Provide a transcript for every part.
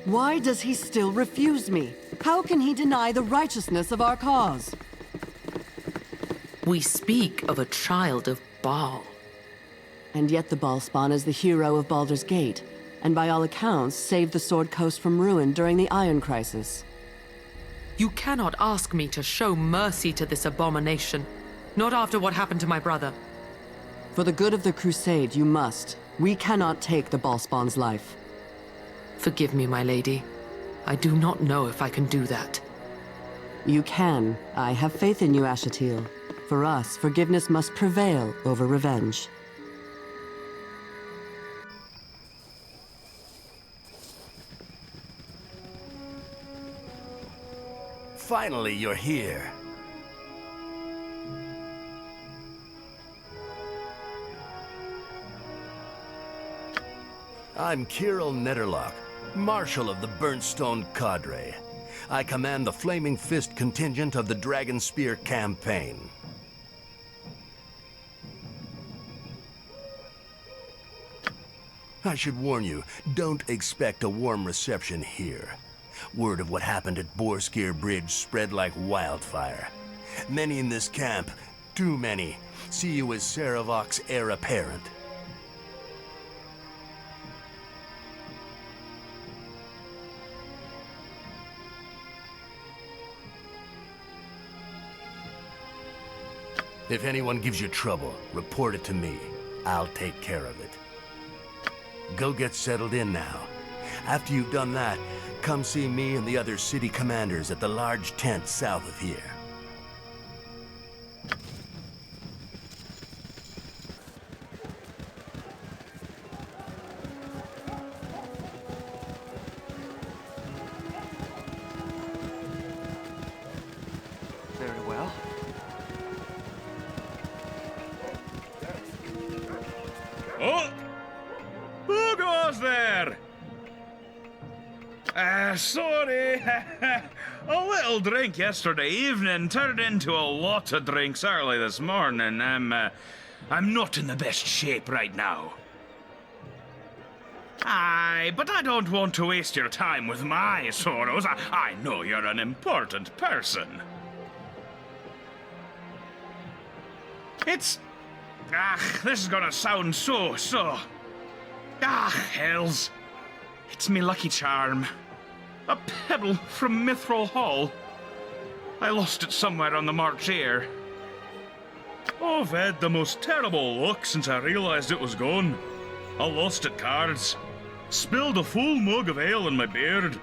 Why does he still refuse me? How can he deny the righteousness of our cause? We speak of a child of Baal. And yet the Baalspawn is the hero of Baldur's Gate, and by all accounts saved the Sword Coast from ruin during the Iron Crisis. You cannot ask me to show mercy to this abomination, not after what happened to my brother. For the good of the Crusade, you must. We cannot take the Baalspawn's life. Forgive me, my lady. I do not know if I can do that. You can. I have faith in you, Ashatil. For us, forgiveness must prevail over revenge. Finally, you're here. I'm Kirill Netterlock, Marshal of the Burnstone Cadre. I command the Flaming Fist contingent of the Dragonspear campaign. I should warn you, don't expect a warm reception here. Word of what happened at Borskir Bridge spread like wildfire. Many in this camp, too many, see you as Saravok's heir apparent. If anyone gives you trouble, report it to me. I'll take care of it. Go get settled in now. After you've done that, come see me and the other city commanders at the large tent south of here. Very well. Oh! Who goes there? Sorry. A little drink yesterday evening turned into a lot of drinks early this morning. I'm not in the best shape right now. Aye, but I don't want to waste your time with my sorrows. I know you're an important person. It's... this is gonna sound so... hells. It's me lucky charm. A pebble from Mithril Hall. I lost it somewhere on the March air. I've had the most terrible luck since I realized it was gone. I lost at cards. Spilled a full mug of ale in my beard.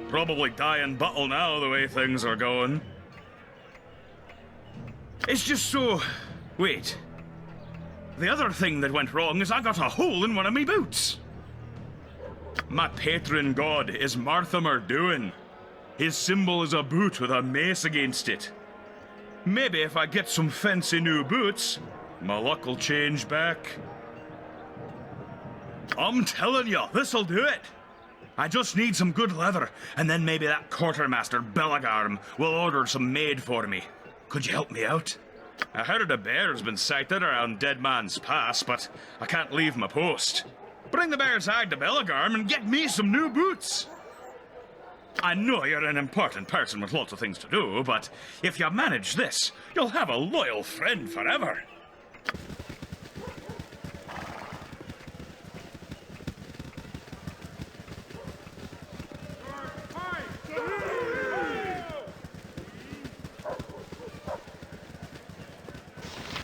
Probably dying bottle now the way things are going. It's just so... Wait. The other thing that went wrong is I got a hole in one of me boots. My patron god is Marthamer Duin. His symbol is a boot with a mace against it. Maybe if I get some fancy new boots, my luck will change back. I'm telling you, this'll do it. I just need some good leather, and then maybe that quartermaster Belagarm will order some made for me. Could you help me out? I heard a bear's been sighted around Dead Man's Pass, but I can't leave my post. Bring the bear's hide to Belagarm and get me some new boots. I know you're an important person with lots of things to do, but if you manage this, you'll have a loyal friend forever.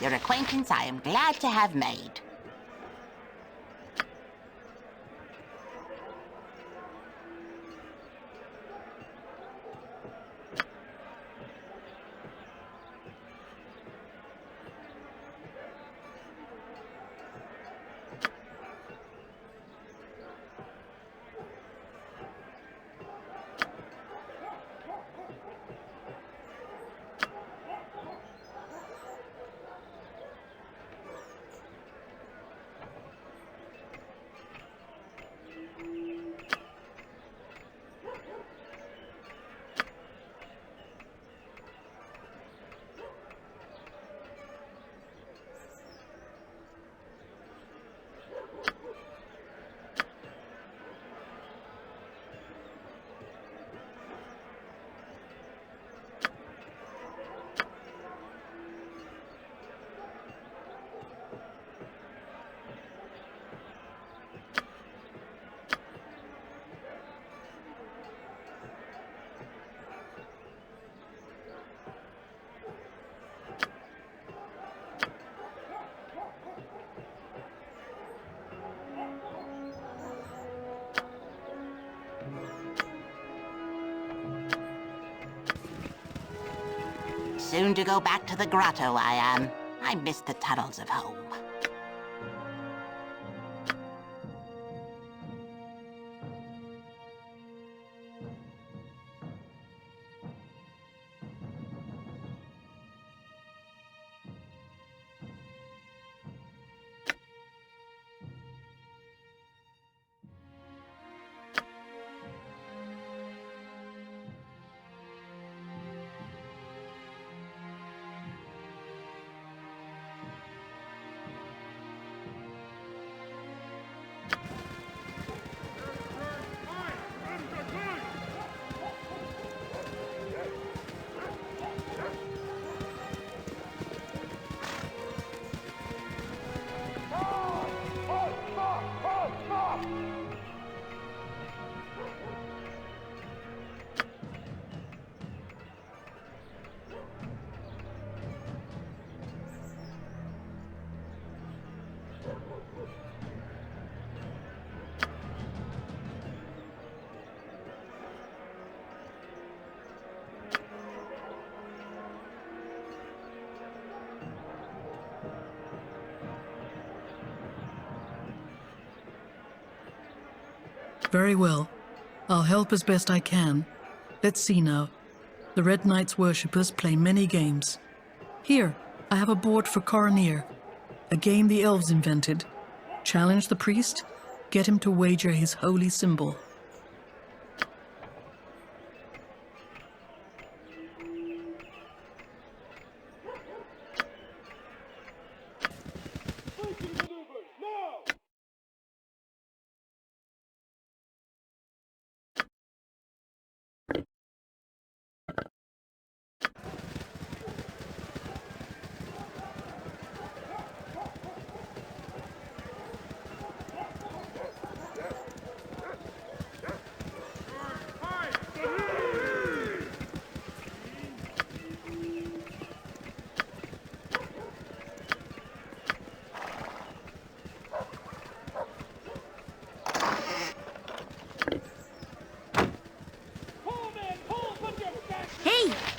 Your acquaintance I am glad to have made. Soon to go back to the grotto, I am. I miss the tunnels of home. Very well. I'll help as best I can. Let's see now. The Red Knight's worshippers play many games. Here, I have a board for Coroneer, a game the elves invented. Challenge the priest, get him to wager his holy symbol.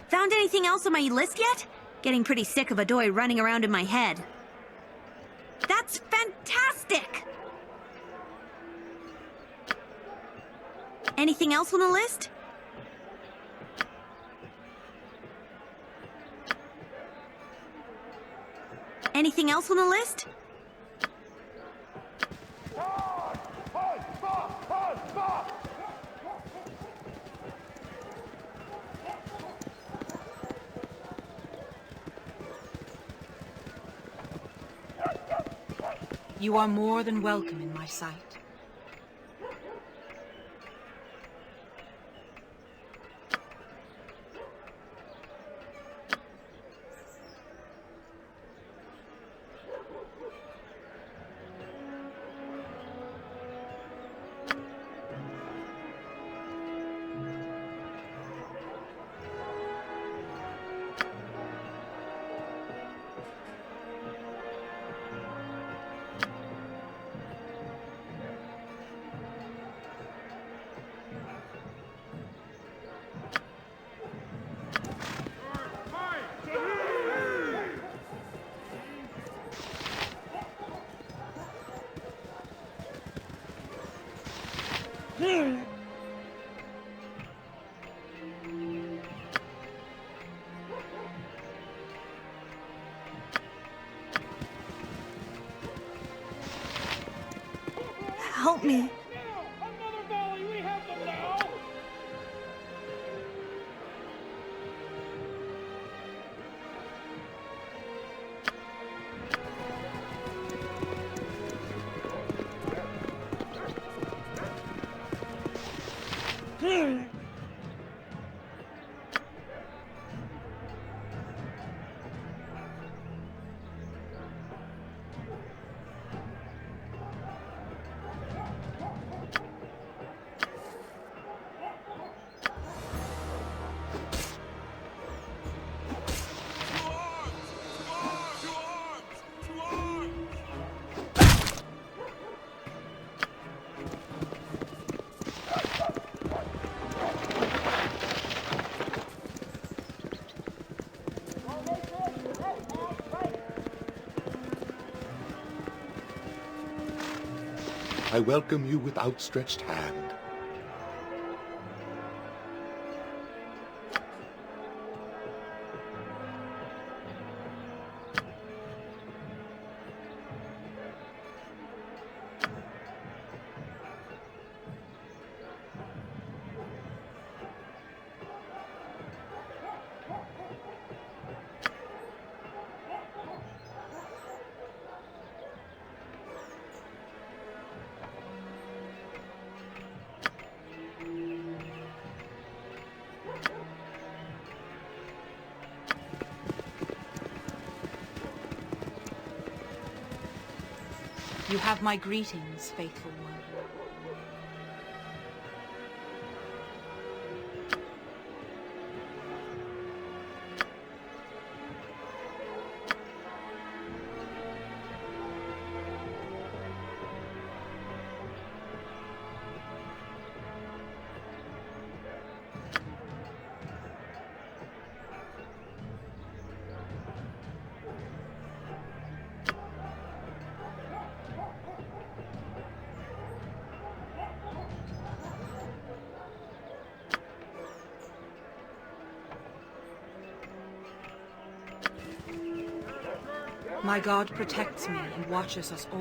Found anything else on my list yet? Getting pretty sick of Adoy running around in my head. That's fantastic! Anything else on the list? Anything else on the list? You are more than welcome in my sight. Help me. I welcome you with outstretched hand. You have my greetings, faithful one. My God protects me and watches us all.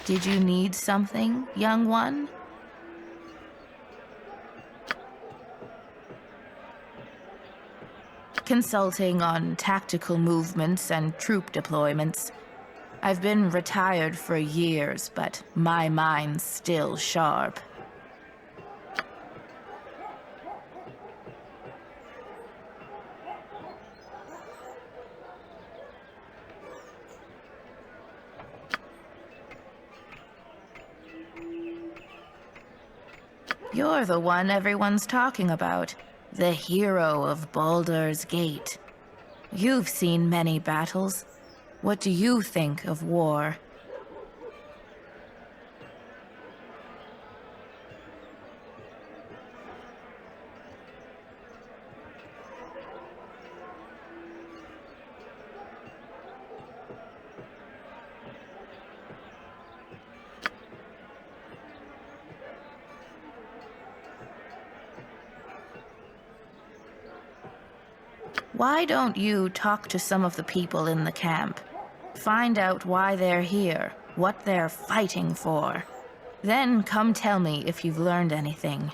Did you need something, young one? Consulting on tactical movements and troop deployments. I've been retired for years, but my mind's still sharp. You're the one everyone's talking about. The hero of Baldur's Gate. You've seen many battles. What do you think of war? Why don't you talk to some of the people in the camp? Find out why they're here, what they're fighting for. Then come tell me if you've learned anything.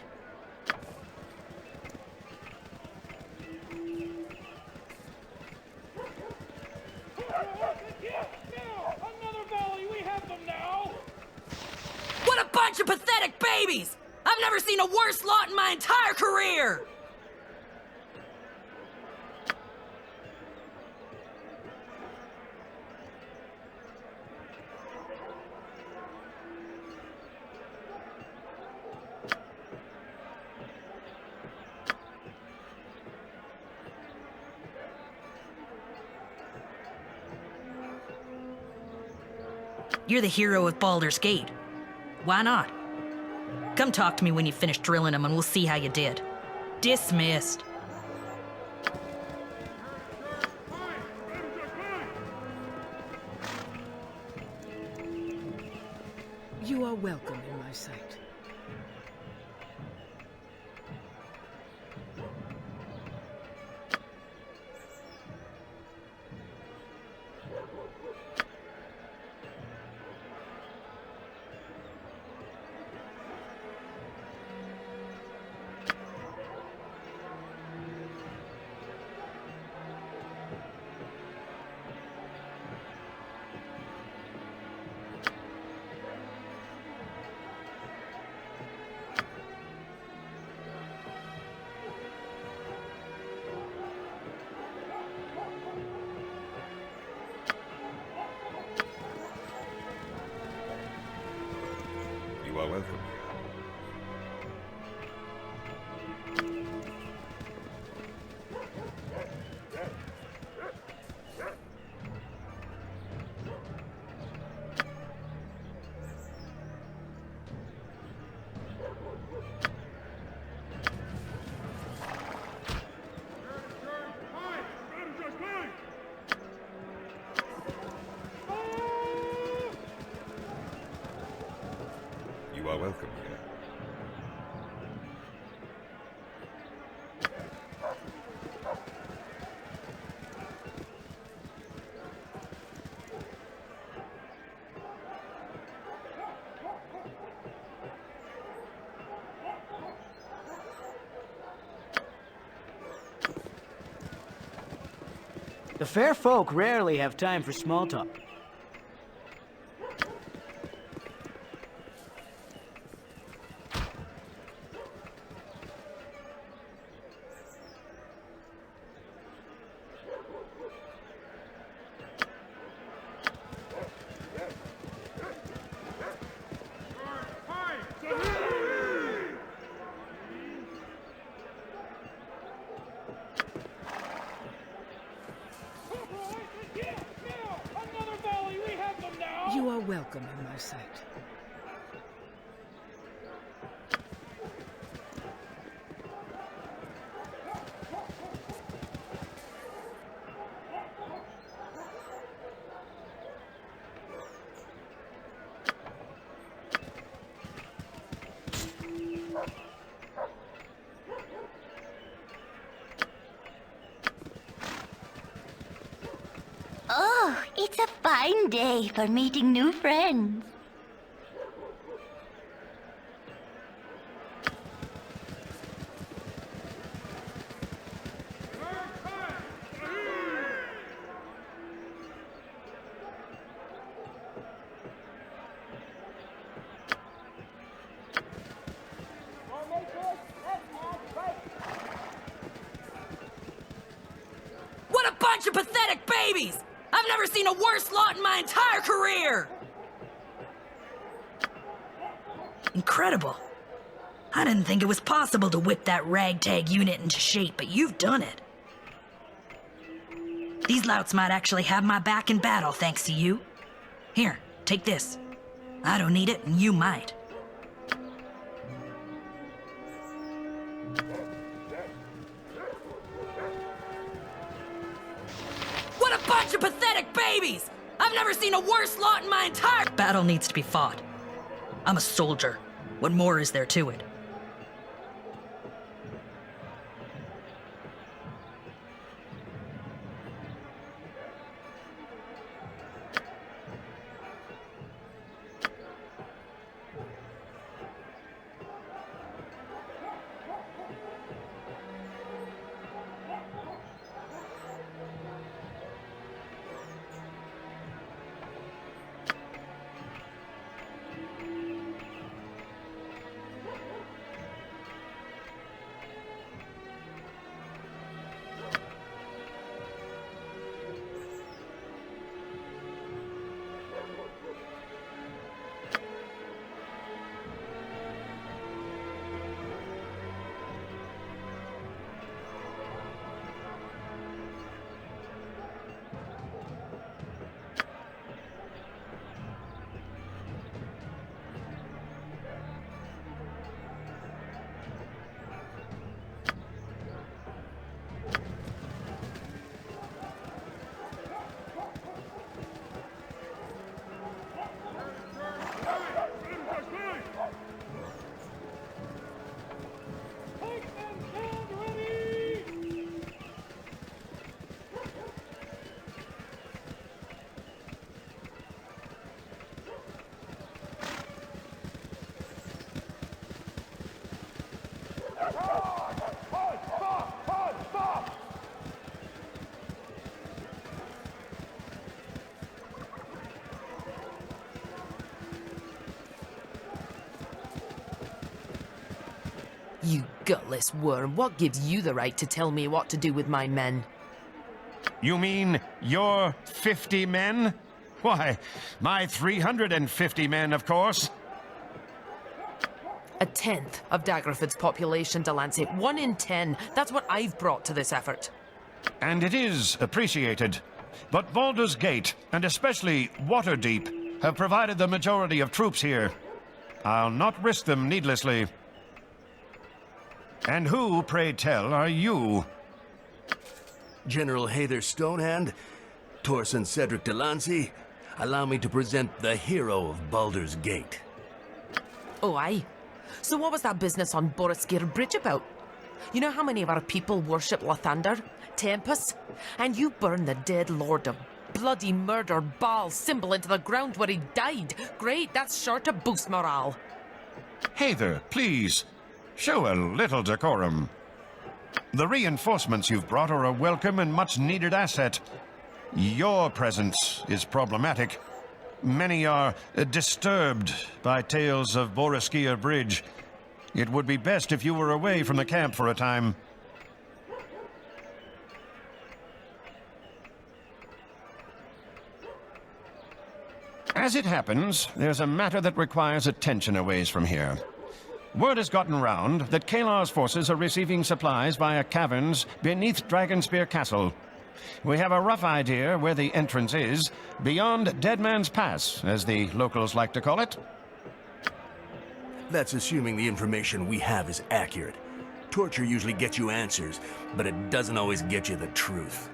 What a bunch of pathetic babies! I've never seen a worse lot in my entire career! You're the hero of Baldur's Gate. Why not? Come talk to me when you finish drilling them and we'll see how you did. Dismissed. You are welcome in my sight. You are welcome. You are welcome here. The fair folk rarely have time for small talk. You are welcome in my sight. Oh, it's a fine day for meeting new friends. What a bunch of pathetic babies! I've never seen a worse lot in my entire career! Incredible. I didn't think it was possible to whip that ragtag unit into shape, but you've done it. These louts might actually have my back in battle thanks to you. Here, take this. I don't need it, and you might. What a bunch of pathetic babies! I've never seen a worse lot in my entire— Battle needs to be fought. I'm a soldier. What more is there to it? You gutless worm, what gives you the right to tell me what to do with my men? You mean your 50 men? Why, my 350 men, of course. A tenth of Daggerford's population, Delancey. 1 in 10. That's what I've brought to this effort. And it is appreciated. But Baldur's Gate, and especially Waterdeep, have provided the majority of troops here. I'll not risk them needlessly. And who, pray tell, are you? General Hayther Stonehand, Torson Cedric Delancey, allow me to present the hero of Baldur's Gate. Oh, aye. So what was that business on Boriskir Bridge about? You know how many of our people worship Lathander, Tempest? And you burn the dead lord of bloody murder Baal symbol into the ground where he died. Great, that's sure to boost morale. Hey there, please. Show a little decorum. The reinforcements you've brought are a welcome and much-needed asset. Your presence is problematic. Many are disturbed by tales of Boriskir Bridge. It would be best if you were away from the camp for a time. As it happens, there's a matter that requires attention a ways from here. Word has gotten round that Kalar's forces are receiving supplies via caverns beneath Dragonspear Castle. We have a rough idea where the entrance is, beyond Dead Man's Pass, as the locals like to call it. That's assuming the information we have is accurate. Torture usually gets you answers, but it doesn't always get you the truth.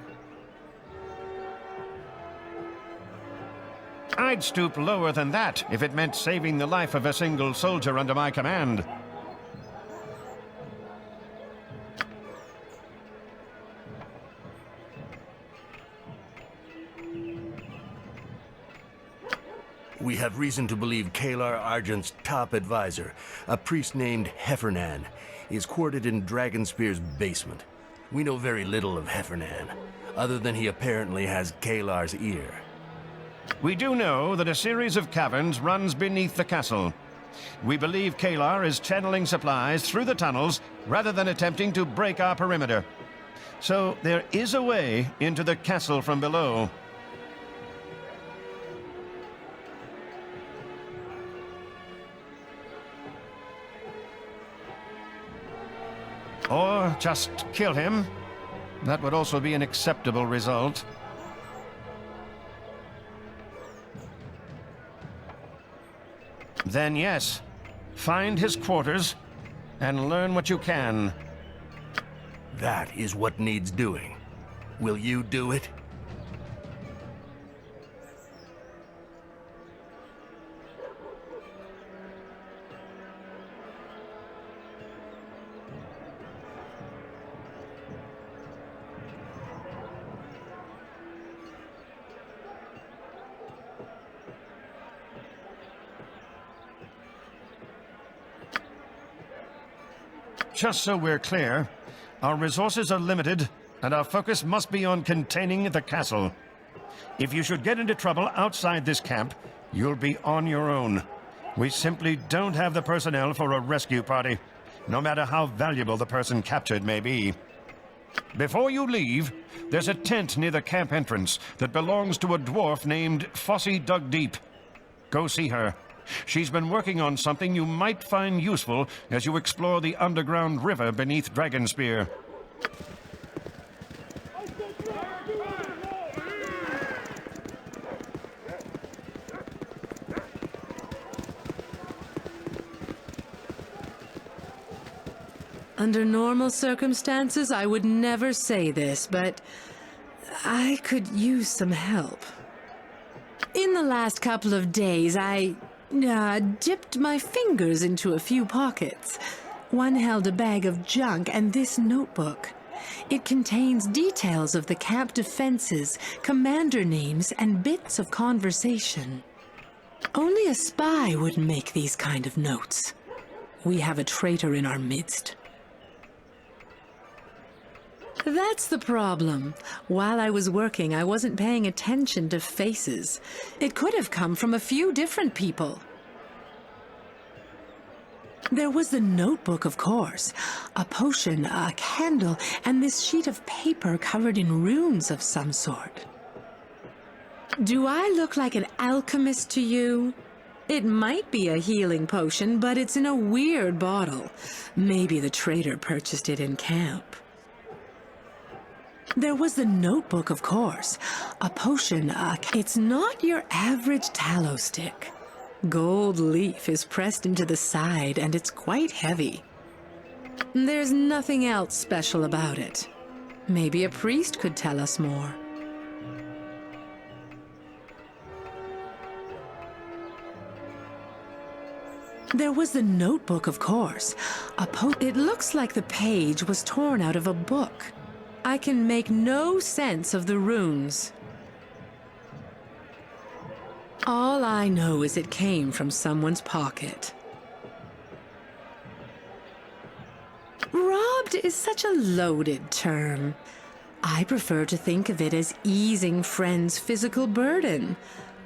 I'd stoop lower than that if it meant saving the life of a single soldier under my command. We have reason to believe Kalar Argent's top advisor, a priest named Heffernan, is quartered in Dragonspear's basement. We know very little of Heffernan, other than he apparently has Kalar's ear. We do know that a series of caverns runs beneath the castle. We believe Kalar is channeling supplies through the tunnels rather than attempting to break our perimeter. So there is a way into the castle from below. Or just kill him. That would also be an acceptable result. Then yes, find his quarters and learn what you can. That is what needs doing. Will you do it? Just so we're clear, our resources are limited, and our focus must be on containing the castle. If you should get into trouble outside this camp, you'll be on your own. We simply don't have the personnel for a rescue party, no matter how valuable the person captured may be. Before you leave, there's a tent near the camp entrance that belongs to a dwarf named Fossey Dugdeep. Go see her. She's been working on something you might find useful as you explore the underground river beneath Dragonspear. Under normal circumstances, I would never say this, but I could use some help. In the last couple of days, I dipped my fingers into a few pockets. One held a bag of junk and this notebook. It contains details of the camp defenses, commander names, and bits of conversation. Only a spy would make these kind of notes. We have a traitor in our midst. That's the problem. While I was working, I wasn't paying attention to faces. It could have come from a few different people. There was the notebook, of course. A potion, a candle, and this sheet of paper covered in runes of some sort. Do I look like an alchemist to you? It might be a healing potion, but it's in a weird bottle. Maybe the traitor purchased it in camp. There was the notebook, of course. A potion, it's not your average tallow stick. Gold leaf is pressed into the side, and it's quite heavy. There's nothing else special about it. Maybe a priest could tell us more. There was the notebook, of course. It looks like the page was torn out of a book. I can make no sense of the runes. All I know is it came from someone's pocket. Robbed is such a loaded term. I prefer to think of it as easing friends' physical burden.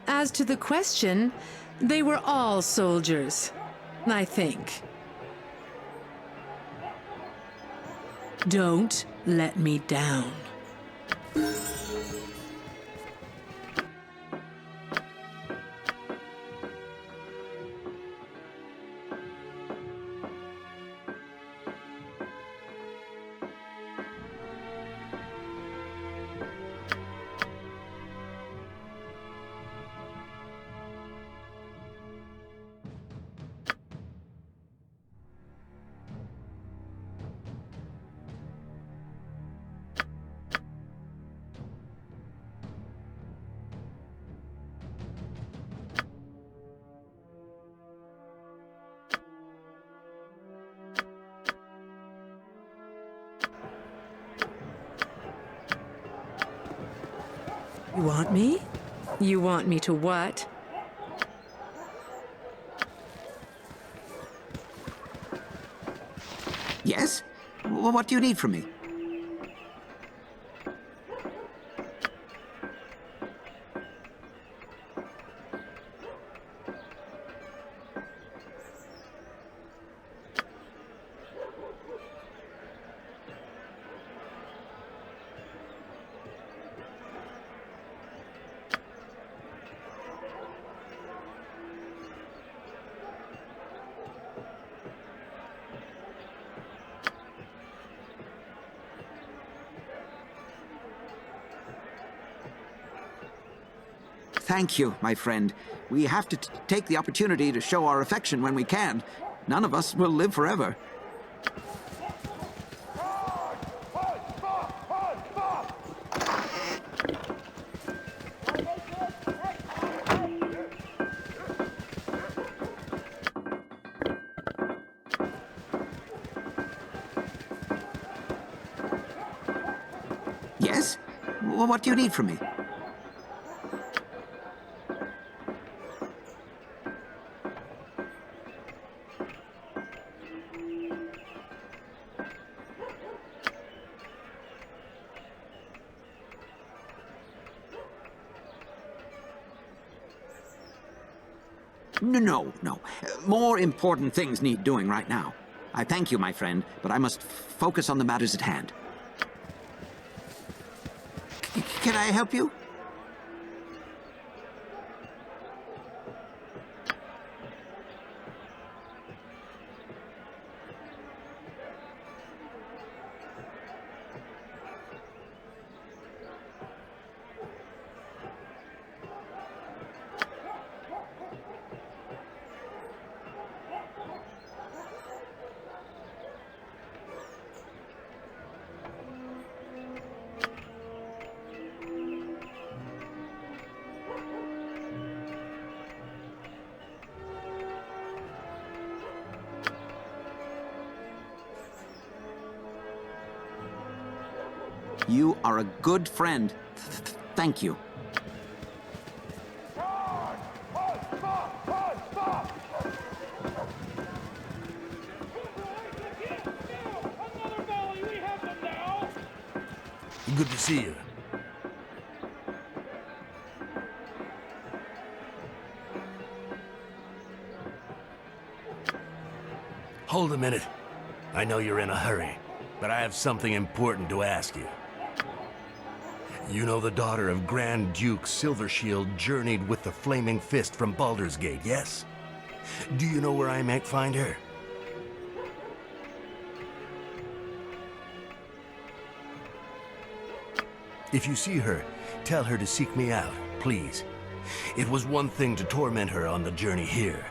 As to the question, they were all soldiers, I think. Don't let me down. You want me? You want me to what? Yes? What do you need from me? Thank you, my friend. We have to take the opportunity to show our affection when we can. None of us will live forever. Yes? What do you need from me? No. More important things need doing right now. I thank you, my friend, but I must focus on the matters at hand. Can I help you? You are a good friend. Thank you. Good to see you. Hold a minute. I know you're in a hurry, but I have something important to ask you. You know the daughter of Grand Duke Silvershield journeyed with the Flaming Fist from Baldur's Gate, yes? Do you know where I might find her? If you see her, tell her to seek me out, please. It was one thing to torment her on the journey here,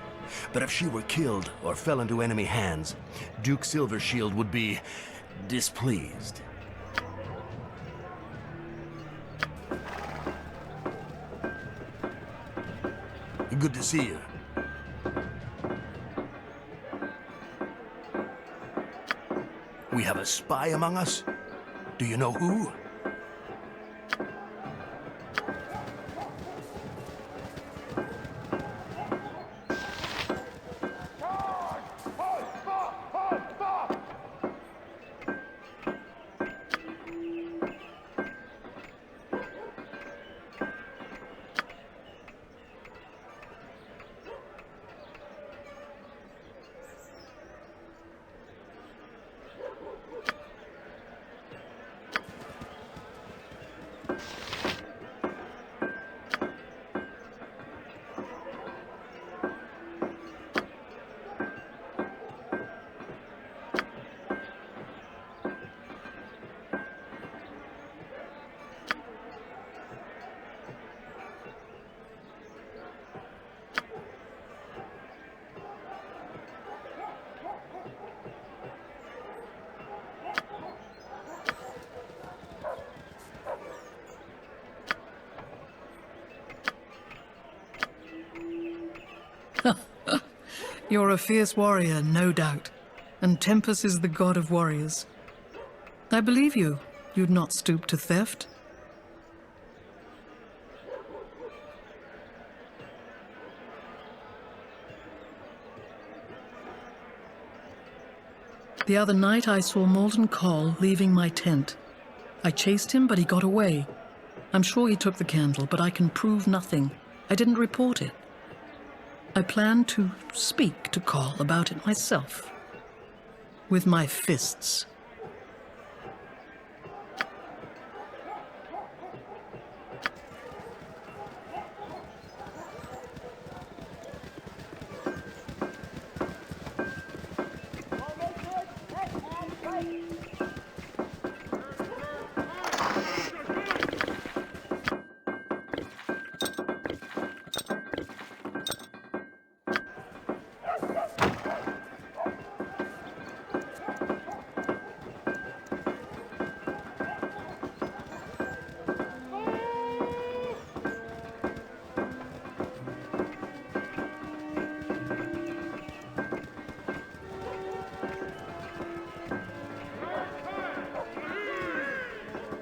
but if she were killed or fell into enemy hands, Duke Silvershield would be displeased. Good to see you. We have a spy among us? Do you know who? You're a fierce warrior, no doubt. And Tempus is the god of warriors. I believe you. You'd not stoop to theft. The other night I saw Molten Call leaving my tent. I chased him, but he got away. I'm sure he took the candle, but I can prove nothing. I didn't report it. I plan to speak to Call about it myself. With my fists.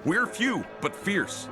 We're few, but fierce.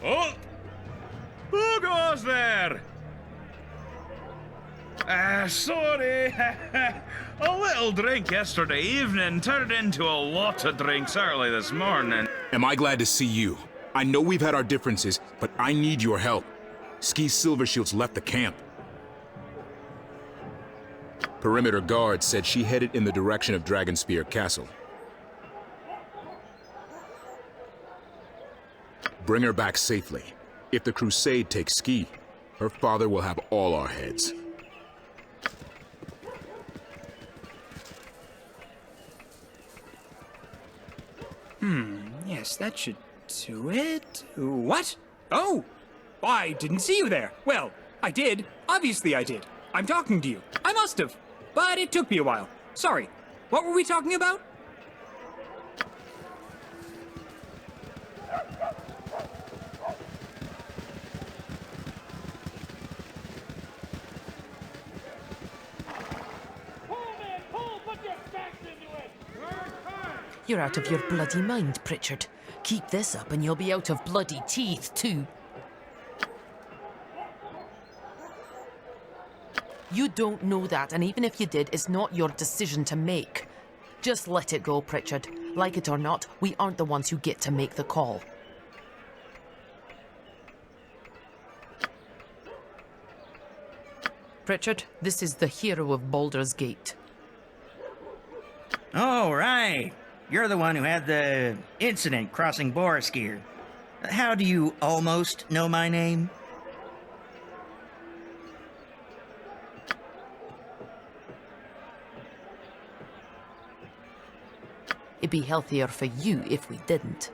Oh! Who goes there? Sorry. A little drink yesterday evening turned into a lot of drinks early this morning. Am I glad to see you? I know we've had our differences, but I need your help. Ski's Silver Shields left the camp. Perimeter guard said she headed in the direction of Dragonspear Castle. Bring her back safely. If the crusade takes Ski, her father will have all our heads. Yes, that should do it. What? Oh! I didn't see you there. Well, I did. Obviously I did. I'm talking to you. I must have. But it took me a while. Sorry. What were we talking about? You're out of your bloody mind, Pritchard. Keep this up and you'll be out of bloody teeth, too. You don't know that, and even if you did, it's not your decision to make. Just let it go, Pritchard. Like it or not, we aren't the ones who get to make the call. Pritchard, this is the hero of Baldur's Gate. Oh, right. You're the one who had the incident crossing Boroskir. How do you almost know my name? It'd be healthier for you if we didn't.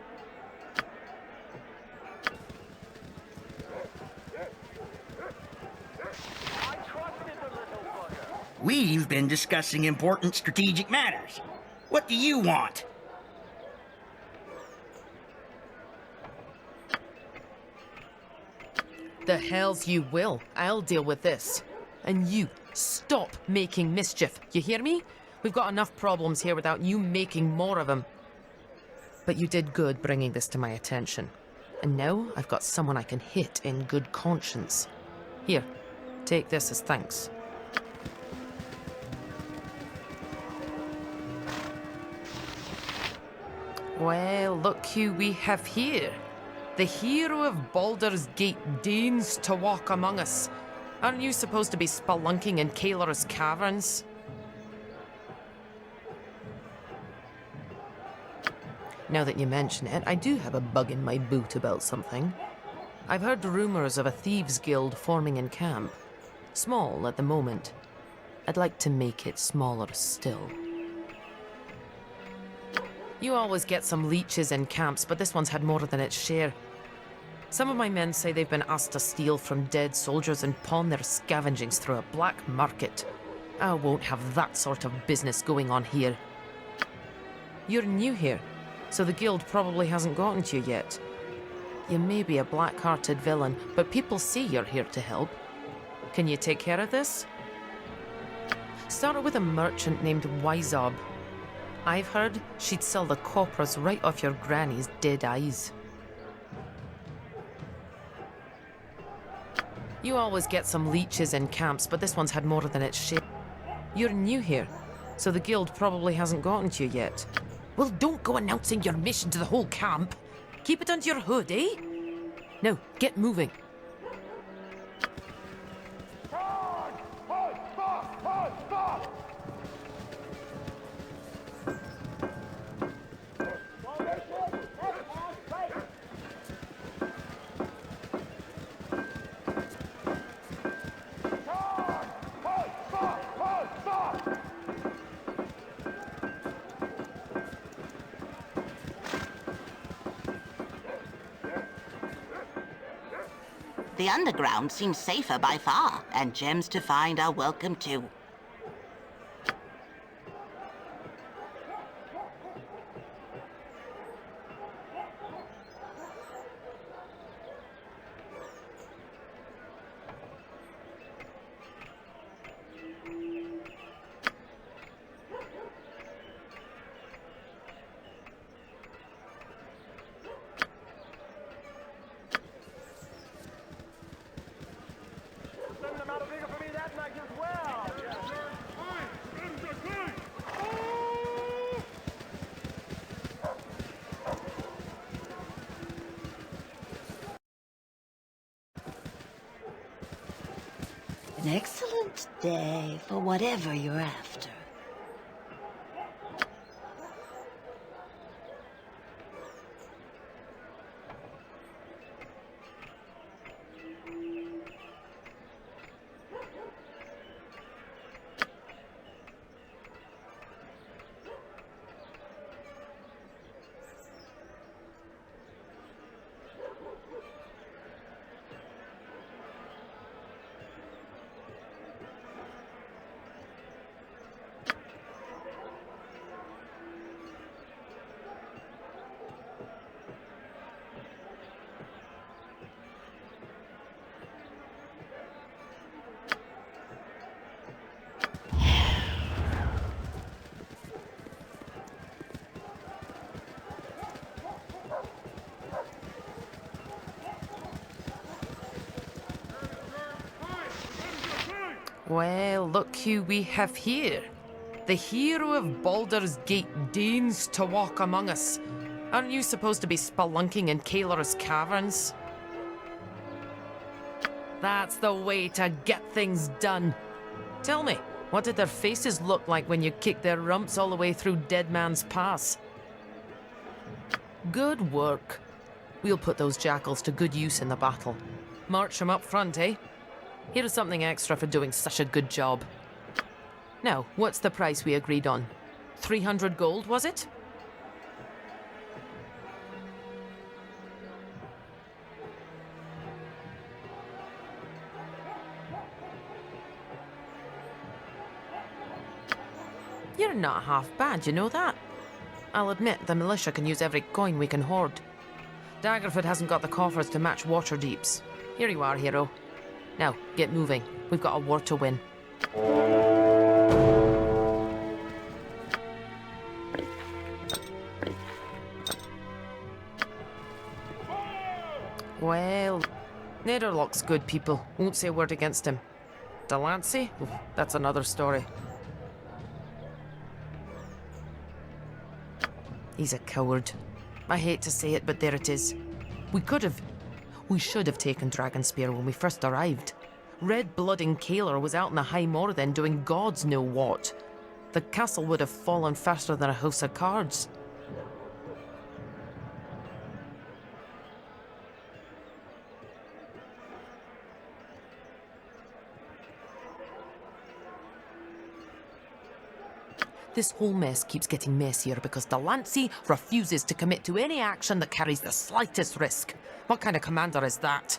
We've been discussing important strategic matters. What do you want? The hells you will. I'll deal with this. And you, stop making mischief. You hear me? We've got enough problems here without you making more of them. But you did good bringing this to my attention. And now I've got someone I can hit in good conscience. Here, take this as thanks. Well, look who we have here. The hero of Baldur's Gate deigns to walk among us. Aren't you supposed to be spelunking in Kaeler's caverns? Now that you mention it, I do have a bug in my boot about something. I've heard rumors of a thieves' guild forming in camp. Small at the moment. I'd like to make it smaller still. You always get some leeches in camps, but this one's had more than its share. Some of my men say they've been asked to steal from dead soldiers and pawn their scavengings through a black market. I won't have that sort of business going on here. You're new here, so the guild probably hasn't gotten to you yet. You may be a black-hearted villain, but people see you're here to help. Can you take care of this? Start with a merchant named Wizob. I've heard she'd sell the coppers right off your granny's dead eyes. You always get some leeches in camps, but this one's had more than its share. You're new here, so the guild probably hasn't gotten to you yet. Well, don't go announcing your mission to the whole camp. Keep it under your hood, eh? Now, get moving. The underground seems safer by far, and gems to find are welcome too. An excellent day for whatever you're after. Well, look who we have here. The hero of Baldur's Gate deigns to walk among us. Aren't you supposed to be spelunking in Kaelor's caverns? That's the way to get things done. Tell me, what did their faces look like when you kicked their rumps all the way through Dead Man's Pass? Good work. We'll put those jackals to good use in the battle. March them up front, eh? Here's something extra for doing such a good job. Now, what's the price we agreed on? 300 gold, was it? You're not half bad, you know that? I'll admit, the militia can use every coin we can hoard. Daggerford hasn't got the coffers to match Waterdeep's. Here you are, hero. Now, get moving. We've got a war to win. Well, Nederlock's good people. Won't say a word against him. Delancey? That's another story. He's a coward. I hate to say it, but there it is. We should have taken Dragonspear when we first arrived. Red Blood in Kaelor was out in the High Moor then doing gods know what. The castle would have fallen faster than a house of cards. This whole mess keeps getting messier because Delancey refuses to commit to any action that carries the slightest risk. What kind of commander is that?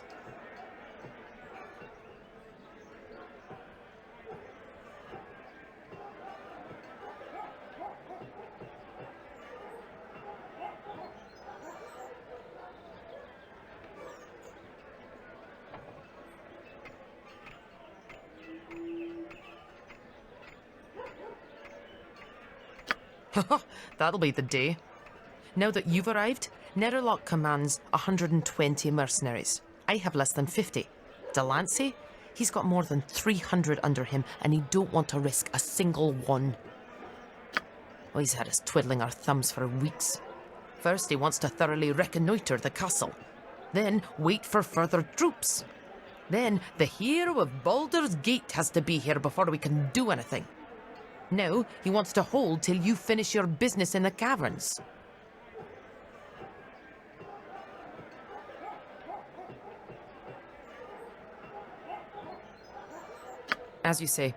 That'll be the day. Now that you've arrived, Nederlock commands 120 mercenaries. I have less than 50. Delancey? He's got more than 300 under him, and he don't want to risk a single one. Well, he's had us twiddling our thumbs for weeks. First, he wants to thoroughly reconnoitre the castle. Then, wait for further troops. Then, the hero of Baldur's Gate has to be here before we can do anything. Now, he wants to hold till you finish your business in the caverns. As you say,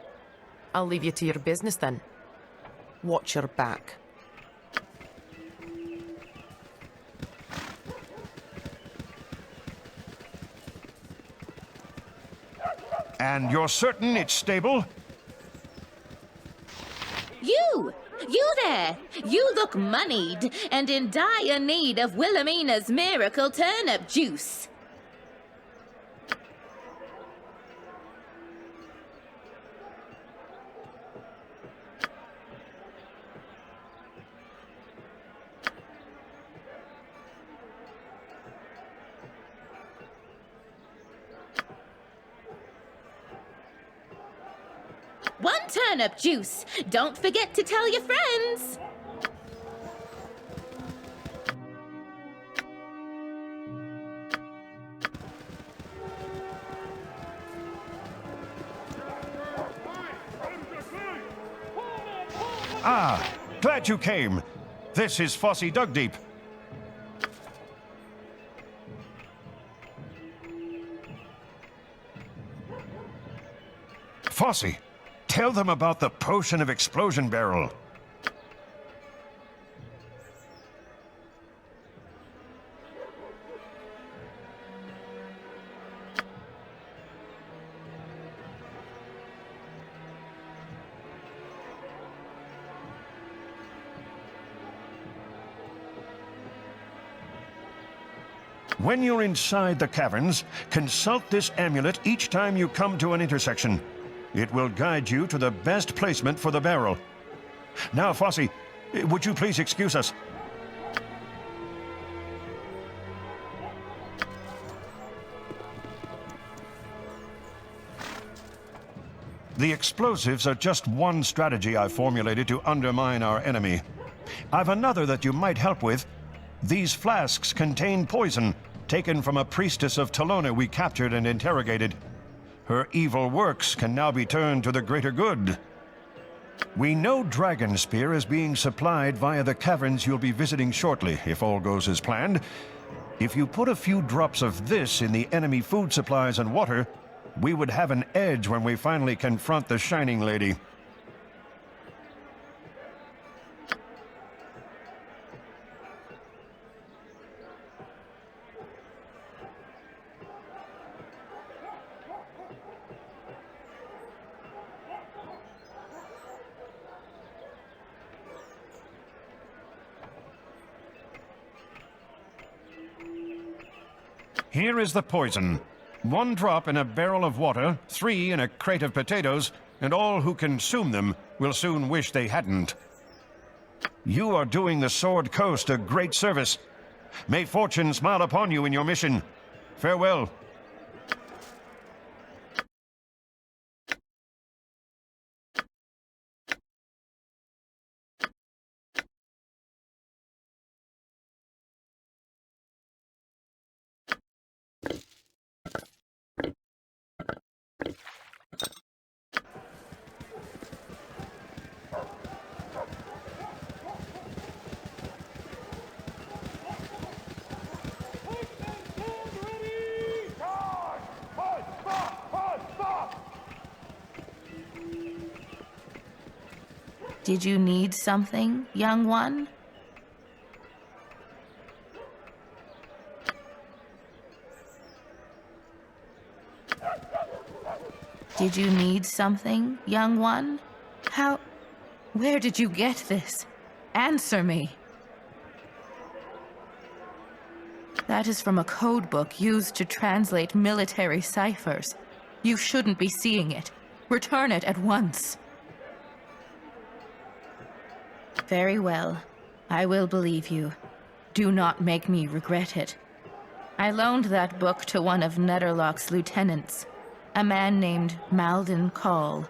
I'll leave you to your business then. Watch your back. And you're certain it's stable? You there! You look moneyed and in dire need of Wilhelmina's miracle turnip juice. One turnip juice. Don't forget to tell your friends. Ah, glad you came. This is Fossey Dugdeep. Fossey, tell them about the potion of explosion barrel. When you're inside the caverns, consult this amulet each time you come to an intersection. It will guide you to the best placement for the barrel. Now, Fossey, would you please excuse us? The explosives are just one strategy I've formulated to undermine our enemy. I've another that you might help with. These flasks contain poison, taken from a priestess of Talona we captured and interrogated. Her evil works can now be turned to the greater good. We know Dragonspear is being supplied via the caverns you'll be visiting shortly, if all goes as planned. If you put a few drops of this in the enemy food supplies and water, we would have an edge when we finally confront the Shining Lady. Here is the poison. 1 drop in a barrel of water, 3 in a crate of potatoes, and all who consume them will soon wish they hadn't. You are doing the Sword Coast a great service. May fortune smile upon you in your mission. Farewell. Did you need something, young one? Did you need something, young one? How... where did you get this? Answer me. That is from a code book used to translate military ciphers. You shouldn't be seeing it. Return it at once. Very well. I will believe you. Do not make me regret it. I loaned that book to one of Netherlock's lieutenants, a man named Malden Call.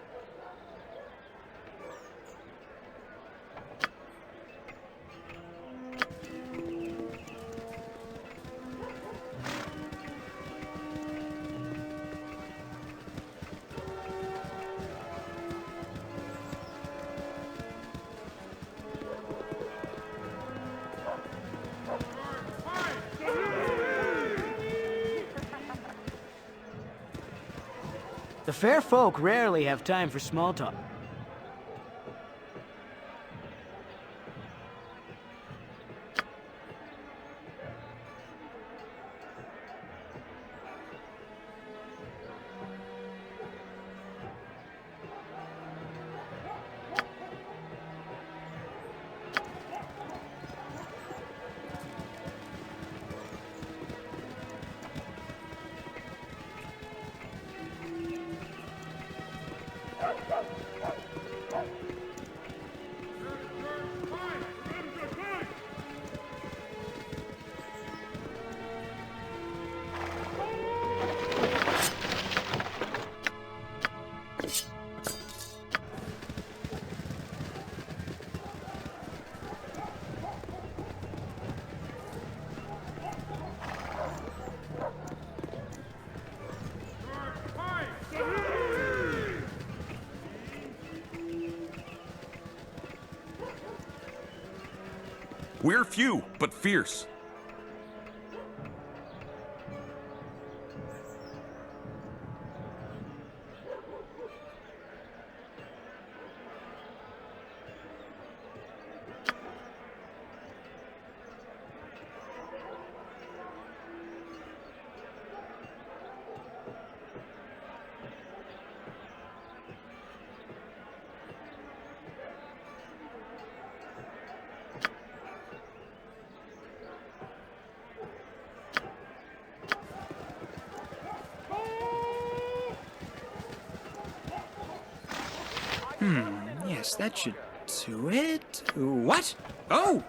The fair folk rarely have time for small talk. We're few, but fierce. Yes, that should do it. What? Oh!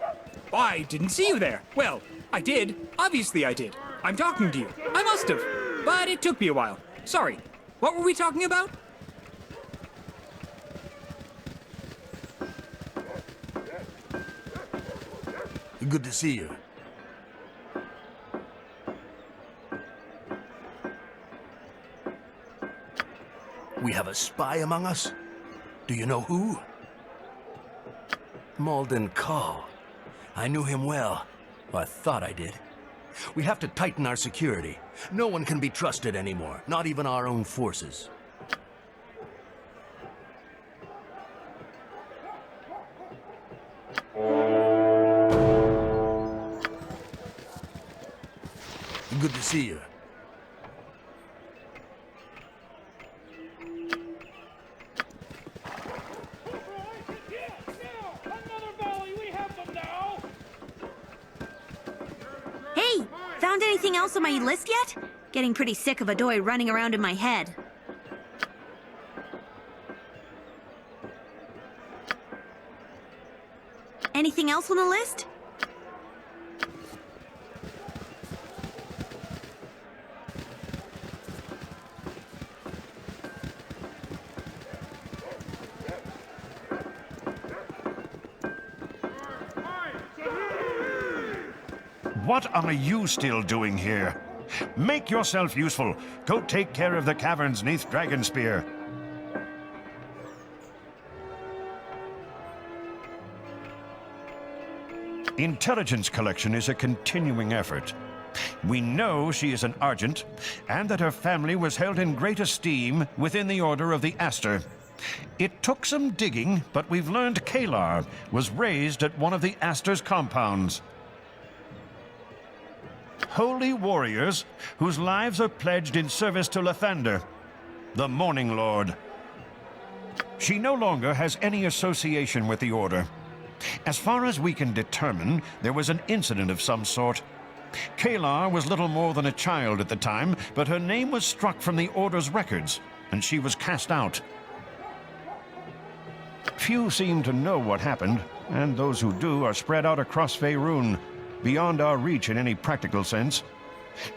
I didn't see you there. Well, I did. Obviously I did. I'm talking to you. I must have. But it took me a while. Sorry. What were we talking about? Good to see you. We have a spy among us? Do you know who? Malden Call. I knew him well. I thought I did. We have to tighten our security. No one can be trusted anymore, not even our own forces. Good to see you. Hey, found anything else on my list yet? Getting pretty sick of a doy running around in my head. Anything else on the list? What are you still doing here? Make yourself useful. Go take care of the caverns neath Dragonspear. Intelligence collection is a continuing effort. We know she is an Argent, and that her family was held in great esteem within the Order of the Aster. It took some digging, but we've learned Kalar was raised at one of the Aster's compounds. Holy warriors whose lives are pledged in service to Lathander, the Morning Lord. She no longer has any association with the Order. As far as we can determine, there was an incident of some sort. Kalar was little more than a child at the time, but her name was struck from the Order's records, and she was cast out. Few seem to know what happened, and those who do are spread out across Faerun, beyond our reach in any practical sense.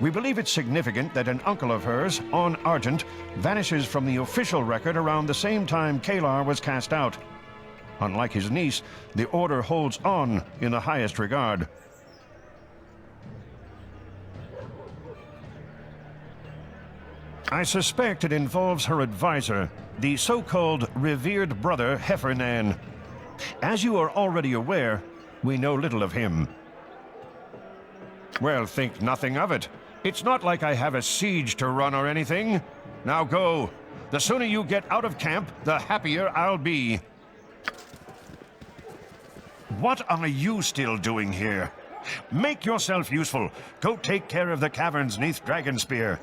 We believe it's significant that an uncle of hers, On Argent, vanishes from the official record around the same time Kalar was cast out. Unlike his niece, the Order holds On in the highest regard. I suspect it involves her advisor, the so-called revered brother Heffernan. As you are already aware, we know little of him. Well, think nothing of it. It's not like I have a siege to run or anything. Now go. The sooner you get out of camp, the happier I'll be. What are you still doing here? Make yourself useful. Go take care of the caverns neath Dragonspear.